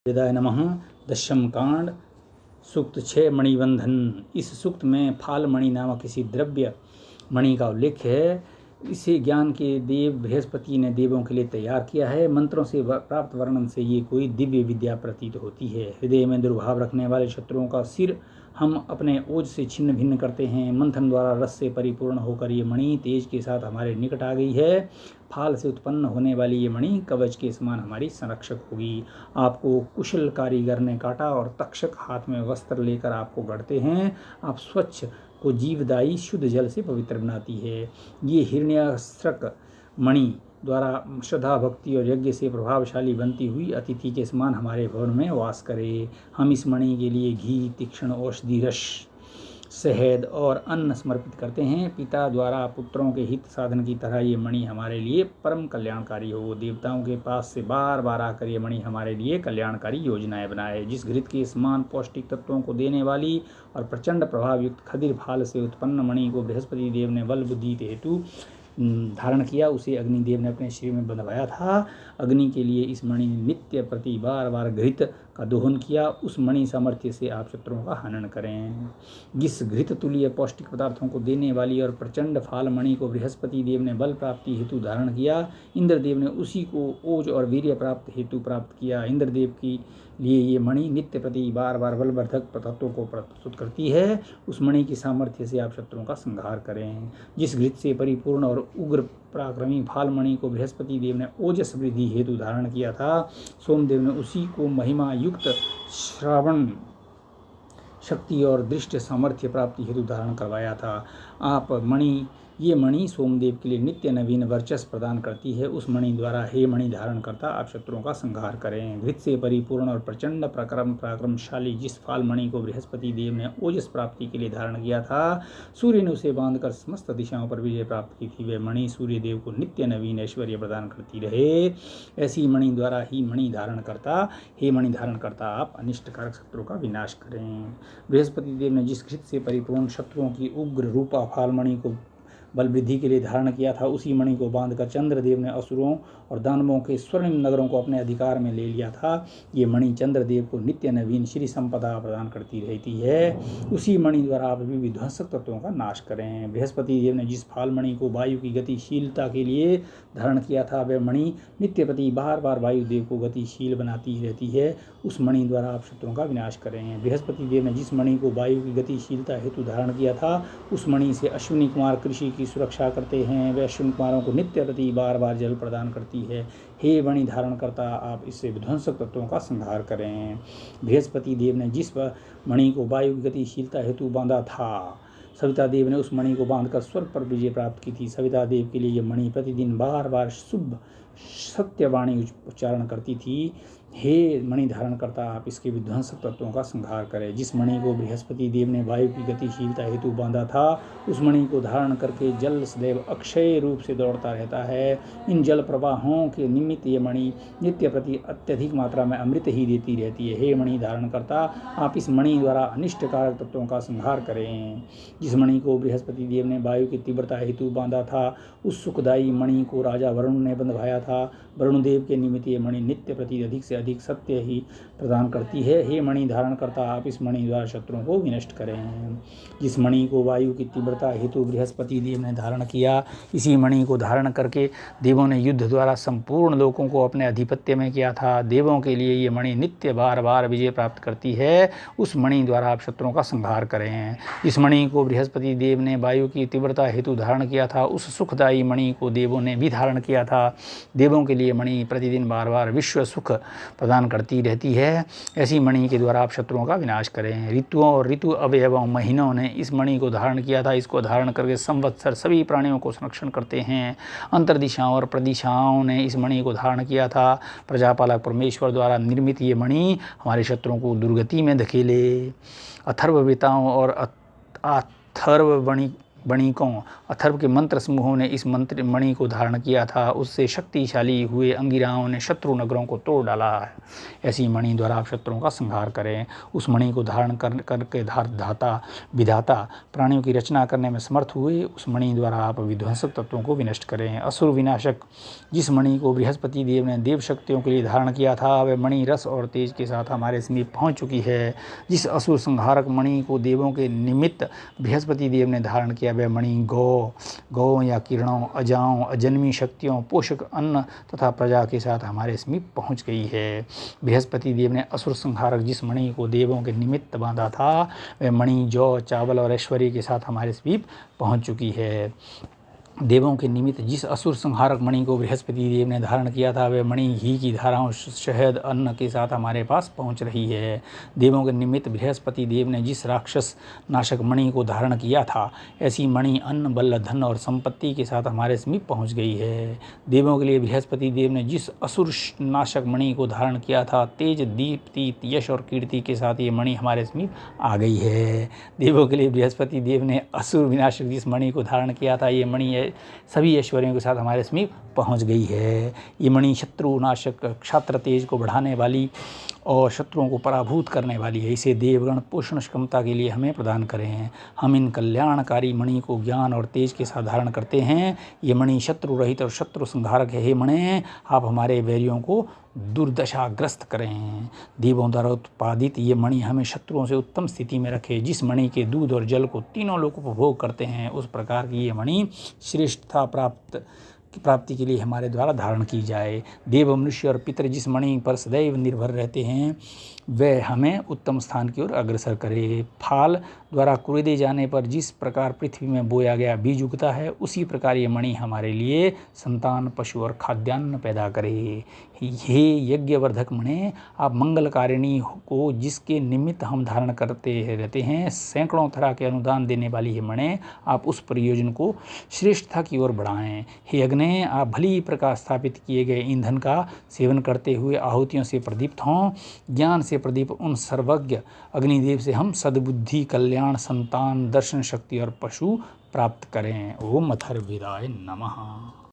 वेदाय नमः। दशम कांड सूक्त 6 मणिबंधन। इस सूक्त में फाल मणि नामक किसी द्रव्य मणि का उल्लेख है। इसे ज्ञान के देव बृहस्पति ने देवों के लिए तैयार किया है। मंत्रों से प्राप्त वर्णन से ये कोई दिव्य विद्या प्रतीत होती है। हृदय में दुर्भाव रखने वाले शत्रुओं का सिर हम अपने ओज से छिन्न भिन्न करते हैं। मंथन द्वारा रस से परिपूर्ण होकर ये मणि तेज के साथ हमारे निकट आ गई है। फाल से उत्पन्न होने वाली ये मणि कवच के समान हमारी संरक्षक होगी। आपको कुशल कारीगर ने काटा और तक्षक हाथ में वस्त्र लेकर आपको गढ़ते हैं। आप स्वच्छ को जीवदायी शुद्ध जल से पवित्र बनाती है। ये हिरण्यास्त्रक मणि द्वारा श्रद्धा भक्ति और यज्ञ से प्रभावशाली बनती हुई अतिथि के समान हमारे भवन में वास करे। हम इस मणि के लिए घी, तीक्ष्ण औषधि रस, शहद और अन्न समर्पित करते हैं। पिता द्वारा पुत्रों के हित साधन की तरह ये मणि हमारे लिए परम कल्याणकारी हो। देवताओं के पास से बार बार आकर ये मणि हमारे लिए कल्याणकारी योजनाएं बनाए। जिस घृत के समान पौष्टिक तत्वों को देने वाली और प्रचंड प्रभावयुक्त खदिर फाल से उत्पन्न मणि को बृहस्पति देव ने बल बुद्धि हेतु धारण किया, उसे अग्निदेव ने अपने शरीर में बंधवाया था। अग्नि के लिए इस मणि ने नित्य प्रति बार बार घृत का दोहन किया। उस मणि सामर्थ्य से आप शत्रुओं का हनन करें। जिस घृत तुल्य पौष्टिक पदार्थों को देने वाली और प्रचंड फाल मणि को बृहस्पति देव ने बल प्राप्ति हेतु धारण किया, इंद्रदेव ने उसी को ओज और वीर्य प्राप्त हेतु प्राप्त किया। इंद्रदेव की लिए ये मणि नित्य प्रति बार बार बलवर्धक तत्वों को प्रस्तुत करती है। उस मणि की सामर्थ्य से आप शत्रुओं का संहार करें। जिस घृत से परिपूर्ण और उग्र पराक्रमी फाल मणि को बृहस्पति देव ने ओजस वृद्धि हेतु धारण किया था, सोमदेव ने उसी को महिमा युक्त श्रावण शक्ति और दृष्ट सामर्थ्य प्राप्ति हेतु धारण करवाया था। ये मणि सोमदेव के लिए नित्य नवीन वर्चस्व प्रदान करती है। उस मणि द्वारा हे मणि धारण करता आप शत्रुओं का संहार करें। घृत से परिपूर्ण और प्रचंड पराक्रमशाली जिस फाल मणि को बृहस्पति देव ने ओजस प्राप्ति के लिए धारण किया था, सूर्य ने उसे बांधकर समस्त दिशाओं पर विजय प्राप्त की थी। वे मणि सूर्य देव को नित्य नवीन ऐश्वर्य प्रदान करती रहे। ऐसी मणि द्वारा ही मणि धारण करता हे मणि धारण करता आप अनिष्टकारक शत्रुओं का विनाश करें। बृहस्पति देव ने जिस घृत से परिपूर्ण शत्रुओं की उग्र रूपा फाल मणि को बल वृद्धि के लिए धारण किया था, उसी मणि को बांधकर चंद्रदेव ने असुरों और दानवों के स्वर्णिम नगरों को अपने अधिकार में ले लिया था। ये मणि चंद्रदेव को नित्य नवीन श्री संपदा प्रदान करती रहती है। उसी मणि द्वारा आप भी विध्वंसक तत्वों का नाश करें। बृहस्पति देव ने जिस फाल मणि को वायु की गतिशीलता के लिए धारण किया था, वह मणि नित्य प्रति बार बार वायुदेव को गतिशील बनाती रहती है। उस मणि द्वारा आप शत्रुओं का विनाश करें। बृहस्पति देव ने जिस मणि को वायु की गतिशीलता हेतु धारण किया था, उस मणि से अश्विनी कुमार कृषि की सुरक्षा करते हैं। वह अश्विनी कुमारों को नित्य प्रति बार बार जल प्रदान करती है। हे मणि धारण करता आप इससे विध्वंसक तत्वों का संहार करें। बृहस्पति देव ने जिस मणि को वायु की गतिशीलता हेतु बांधा था, सविता देव ने उस मणि को बांधकर स्वर्ग पर विजय प्राप्त की थी। सविता देव के लिए यह मणि प्रतिदिन बार बार शुभ सत्यवाणी उच्चारण करती थी। हे मणि धारण करता आप इसके विध्वंसक तत्वों का संहार करें। जिस मणि को बृहस्पति देव ने वायु की गतिशीलता हेतु बांधा था, उस मणि को धारण करके जल सदैव अक्षय रूप से दौड़ता रहता है। इन जल प्रवाहों के निमित्त ये मणि नित्य प्रति अत्यधिक मात्रा में अमृत ही देती रहती है। हे मणि धारण करता आप इस मणि द्वारा अनिष्टकारक तत्वों का संहार करें। जिस मणि को बृहस्पति देव ने वायु की तीव्रता हेतु बांधा था, उस सुखदायी मणि को राजा वरुण ने बंधवाया था। वरुण देव के निमित्त ये मणि नित्य प्रति अधिक से अधिक सत्य ही प्रदान करती है। हे मणि धारण करता आप इस मणि द्वारा शत्रुओं को विनष्ट करें। जिस मणि को वायु की तीव्रता हेतु बृहस्पति देव ने धारण किया, इसी मणि को धारण करके देवों ने युद्ध द्वारा संपूर्ण लोकों को अपने अधिपत्य में किया था। देवों के लिए ये मणि नित्य बार बार विजय प्राप्त करती है। उस मणि द्वारा आप शत्रुओं का संहार करें। इस मणि को बृहस्पति देव ने वायु की तीव्रता हेतु धारण किया था, उस सुखदायी मणि को देवों ने भी धारण किया था। देवों के लिए मणि प्रतिदिन बार बार विश्व सुख प्रदान करती रहती है। ऐसी मणि के द्वारा आप शत्रुओं का विनाश करें। ऋतुओं और ऋतु अवयवों महीनों ने इस मणि को धारण किया था। इसको धारण करके संवत्सर सभी प्राणियों को संरक्षण करते हैं। अंतर्दिशाओं और प्रदिशाओं ने इस मणि को धारण किया था। प्रजापालक परमेश्वर द्वारा निर्मित ये मणि हमारे शत्रुओं को दुर्गति में धकेले। अथर्ववेताओं और अथर्वणि वणिकों अथर्व के मंत्र समूहों ने इस मंत्र मणि को धारण किया था, उससे शक्तिशाली हुए अंगिराओं ने शत्रु नगरों को तोड़ डाला है। ऐसी मणि द्वारा आप शत्रुओं का संहार करें। उस मणि को धारण करके धाता विधाता प्राणियों की रचना करने में समर्थ हुए, उस मणि द्वारा आप विध्वंसक तत्वों को विनष्ट करें। असुर विनाशक जिस मणि को बृहस्पति देव ने देव शक्तियों के लिए धारण किया था, वह मणि रस और तेज के साथ हमारे समीप पहुंच चुकी है। जिस असुर संहारक मणि को देवों के निमित्त बृहस्पति देव ने धारण किया, वह मणि गौ या किरणों, अजाओं, अजन्मी शक्तियों, पोषक अन्न तथा प्रजा के साथ हमारे समीप पहुंच गई है। बृहस्पति देव ने असुर संहारक जिस मणि को देवों के निमित्त बांधा था, वह मणि जौ, चावल और ऐश्वर्य के साथ हमारे समीप पहुंच चुकी है। देवों के निमित्त जिस असुर संहारक मणि को बृहस्पति देव ने धारण किया था, वह मणि घी की धाराओं, शहद, अन्न के साथ हमारे पास पहुंच रही है। देवों के निमित्त बृहस्पति देव ने जिस राक्षस नाशक मणि को धारण किया था, ऐसी मणि अन्न, बल, धन और संपत्ति के साथ हमारे समीप पहुंच गई है। देवों के लिए बृहस्पति देव ने जिस असुर नाशक मणि को धारण किया था, तेज, दीप्ति, यश और कीर्ति के साथ ये मणि हमारे समीप आ गई है। देवों के लिए बृहस्पति देव ने असुर विनाशक जिस मणि को धारण किया था, ये मणि सभी ऐश्वर्यों के साथ हमारे समीप पहुंच गई है। ये मणि शत्रु नाशक, क्षात्र तेज को बढ़ाने वाली और शत्रुओं को पराभूत करने वाली है। इसे देवगण पोषण क्षमता के लिए हमें प्रदान करें। हम इन कल्याणकारी मणि को ज्ञान और तेज के साथ धारण करते हैं। ये मणि शत्रु रहित और शत्रु संहारक है। हे मणि, आप हमारे वैरियों को दुर्दशाग्रस्त करें। देवों द्वारा उत्पादित ये मणि हमें शत्रुओं से उत्तम स्थिति में रखे। जिस मणि के दूध और जल को तीनों लोग उपभोग करते हैं, उस प्रकार की ये मणि श्रेष्ठता प्राप्ति के लिए हमारे द्वारा धारण की जाए। देव, मनुष्य और पितर जिस मणि पर सदैव निर्भर रहते हैं, वह हमें उत्तम स्थान की ओर अग्रसर करे। फाल द्वारा कुरेदे जाने पर जिस प्रकार पृथ्वी में बोया गया बीज उगता है, उसी प्रकार ये मणि हमारे लिए संतान, पशु और खाद्यान्न पैदा करे। हे यज्ञवर्धक मणि, आप मंगलकारिणी को जिसके निमित्त हम धारण करते रहते हैं, सैकड़ों तरह के अनुदान देने वाली है मणि, आप उस प्रयोजन को श्रेष्ठता की ओर बढ़ाएं। हे अग्नि, आप भली प्रकार स्थापित किए गए ईंधन का सेवन करते हुए आहुतियों से प्रदीप्त हों। ज्ञान से प्रदीप उन सर्वज्ञ अग्निदेव से हम सद्बुद्धि, कल्याण, संतान, दर्शन शक्ति और पशु प्राप्त करें। ओम अथर्ववेदाय नमः।